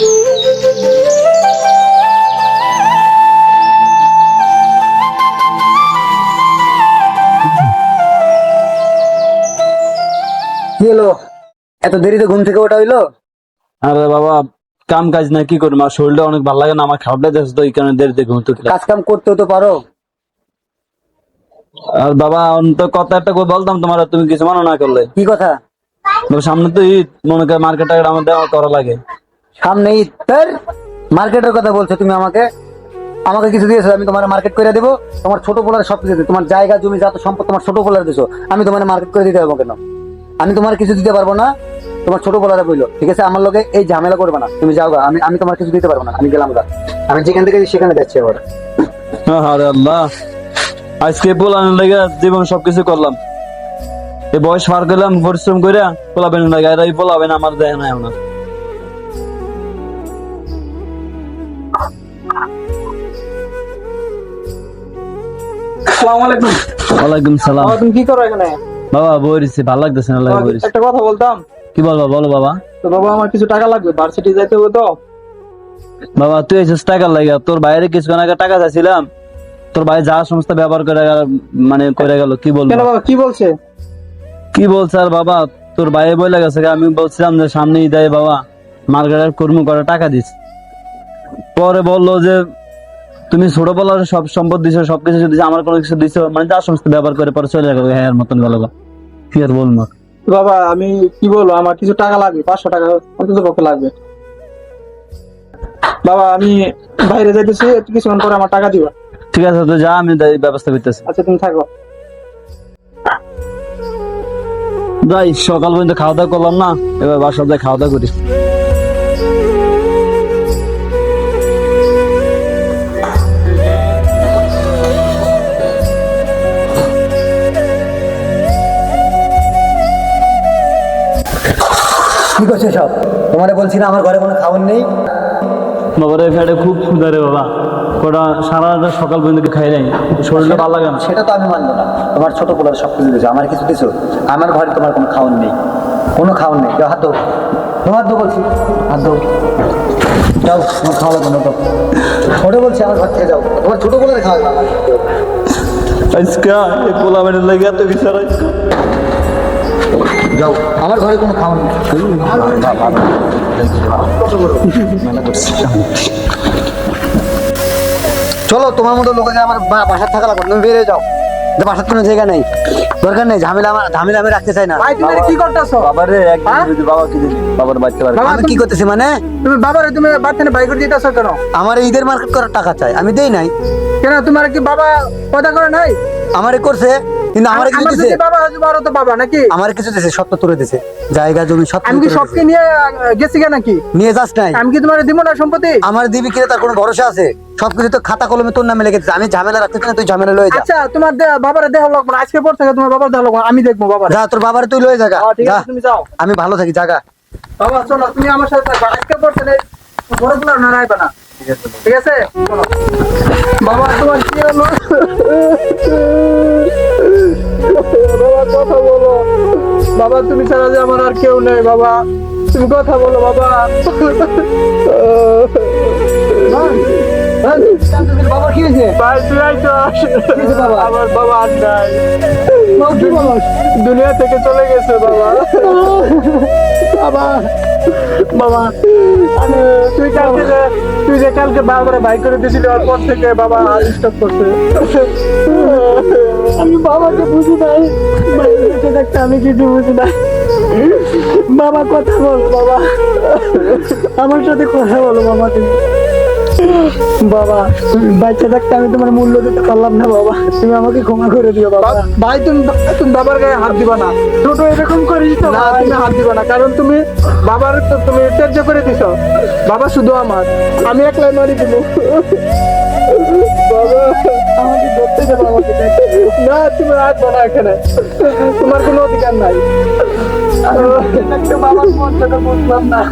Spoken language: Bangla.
কি হলো, এত দেরিতে ঘুম থেকে ওঠা হইলো? আরে বাবা, কাম কাজ না কি করবো, আমার শরীরটা অনেক ভালো লাগে না, আমার খাওয়াটা যাচ্ছে তো এই কারণে দেরিতে ঘুমতে উঠলাম। কাজ কাম করতেও তো পারো। আর বাবা তো কথা একটা করে বলতাম তোমার, তুমি কিছু মানো না করলে। কি কথা? বাবা, সামনে তো ঈদ, মনে করে মার্কেট টার্গেট আমাদের আমার করা লাগে। সামনে ঈদ, তোর মার্কেটের কথা বলছো তুমি আমাকে? আমাকে কিছু দিয়েছো, আমি তোমার মার্কেট করে দেবো? তোমার ছোট পোলার সব কিছু দিতে, তোমার জায়গা জমি যত সম্পদ তোমার ছোট পোলার দিছো, আমি তোমার মার্কেট করে দিতে পারবো কেন? আমি তোমার কিছু দিতে পারবো না, তোমার ছোট পোলারে বললো। ঠিক আছে, আমার লোকে এই ঝামেলা করবে না, তুমি যাও গা। আমি আমি তোমার কিছু দিতে পারবো না, আমি গেলাম গা। আমি যেখান থেকে সেখানে যাচ্ছি আবার। আরে আল্লাহ, আজকে পোলাবেন লাগে জীবন সবকিছু করলাম, এই বয়স পার করলাম পরিশ্রম করে, পোলাবেন লাগে আর এই পোলাবেন আমার দেয় না এমন। আসসালামু আলাইকুম। ওয়ালাইকুম সালাম। বাবা, তুমি কি করো এখানে? বাবা বইছি, ভালো লাগতেছে না লাগে বইছি। একটা কথা বলতাম। কি বলবা, বলো বাবা। তো বাবা, আমার কিছু টাকা লাগবে, ভার্সিটি যাইতে হবে তো। বাবা তুই এসেছিস টাকা লাগে, তোর বাইরে কিছুক্ষণ আগে টাকা চাইছিলাম, তোর ভাই যা সংস্থা ব্যবহার করে মানে করে গেল, কি বলবো। কেন বাবা, কি বলছে? কি বলছে আর বাবা, তোর ভাই বলে গেছে, আমি বলছিলাম যে সামনে ঈদে বাবা মার্কেটের কর্ম করে টাকা দিস, পরে বললো যে তুমি ছোটবেলার সব সম্পদ দিছো, সবকিছু দিছো, আমার কোনো কিছু দিছো, মানে যা সমস্ত ব্যবহার করে পরে চলে গেল হ্যাঁ মতন গেল। কি আর বলবো। বাবা, আমি কি বলবো, আমার কিছু টাকা লাগবে, 500 টাকা অন্তত পক্ষে লাগবে। বাবা, আমি বাইরে যাইতেছি, কিছুক্ষণ পরে আমার টাকা দিবা। ঠিক আছে, তো যা, আমি ব্যবস্থা করতেছি। আচ্ছা, তুমি থাকো। যাই, সকাল পর্যন্ত খাওয়া দাওয়া করলাম না, এবার বাসায় যাই খাওয়া দাওয়া করি। কি করছো সব? তোমারে বলছি না আমার ঘরে কোনো খাবার নেই? বাবার ফ্যাটে খুব ক্ষুধা রে বাবা, ওটা সারা রাত সকাল পর্যন্ত খাই নাই, শরীরটা ভালো লাগে না। সেটা তো আমি মানবো না, তোমার ছোট পোলার সব কিছু দিছো, আমার কিছু দিছো? আমার ঘরে তোমার কোনো খাওয়ার নেই, কোনো খাওয়ার নেই। যাও, হাত দো, তোমার দো বলছি, হাত দো, যাও, তোমার খাওয়া লাগবে না তো। ছোট বলছি, আমার ঘর থেকে যাও, তোমার ছোট পোলারে খাওয়া লাগবে না। আজকে এই পোলা বেনের লাগে এত কিছু আর যাও, আমার ঘরে কোনো খাওয়ার নেই। চলো, তোমার মতো লোকে আমার বাসার থাকা লাগবে, তুমি বেরিয়ে যাও, যে বাসার কোনো জায়গা নেই, দরকার নেই, ঝামেলা ঝামেলা আমি রাখতে চাই না। ভাই, তুমি কি করতেছো? বাবারে একদিন যদি বাবা কি দিলি, বাবার বাচ্চা পারে। বাবা, আমি কি করতেছি মানে? তুমি বাবারে তুমি বাড়ি থেকে বাইক করে দিতেছো কেন? আমার ঈদের মার্কেট করার টাকা চাই, আমি দেই নাই। কেন, তোমার কি বাবা কথা করে নাই? আমারে করছে, কিন্তু আমার কিছু আমার দিছে, যদি বাবা হয়, তোমারও তো বাবা নাকি? আমার কিছু দিছে, সব তো তুলে দিছে, জায়গা জমি সব আমি কি তুলে সবকে দিছে। নিয়ে গেছি কেন নাকি? নিয়ে যাস নাই? আমি কি তোমার দিব না সম্পত্তি? আমার দিবি কিনা তার কোনো ভরসা আছে? সবকিছু তো খাতা কলমে তোর নামে লেগে দিছে, আমি ঝামেলা রাখতে চাই না, তুই ঝামেলা লয়ে যা। আচ্ছা, তোমার বাবার দেহ লাগবে না, আজকে পর থেকে তোমার বাবার দেহ লাগবে না, আমি দেখবো বাবার। যা, তোর বাবারে তুই লয়ে জায়গা, ঠিক যা, আছে, তুমি যাও। আমি ভালো থাকি, জায়গা। বাবা চলো, তুমি আমার সাথে থাকবা, আজকে পর থেকে বড়গুলো না রাখবে না, ঠিক আছে? চলো বাবা, তোমার কি হলো? বাবা কথা বলো, বাবা তুমি ছাড়া যে আমার আর কেউ নেই, বাবা তুমি কথা বলো বাবা। বাবা কি হয়েছে? ভাই তুই আইতো, বাবা? আমার বাবা আর নাই, দুনিয়া থেকে চলে গেছে বাবা। বাবা, বাবা তুই যে কালকে বাবার বাইক করে দিয়েছিলি, ওর পর থেকে বাবা স্টপ করছে। আমি বাবাকে বুঝি নাই, বেঁচে থাকতে আমি কিছু বুঝি নাই। বাবা কথা বল, বাবা আমার সাথে কথা বলো বাবা। তুমি বাবা, বাচ্চা থাকতে আমি তোমার মূল্য দিতে পারলাম না বাবা, তুমি আমাকে ক্ষমা করে দিও বাবা। ভাই, তুমি বাবার গায়ে হাত দিবা না, ছোট এরকম করিস না, তুমি হাত দিবা না, কারণ তুমি বাবার তুমি ত্যায্য করে দিছো। বাবা শুধু আমার, আমি একলাই মারি দিব। বাবা আমাকে ধরতে যাবো, আমাকে না, তুমি আসবো না এখানে, তোমার কোনো অধিকার নাই। বাবার মনটা বুঝলাম না।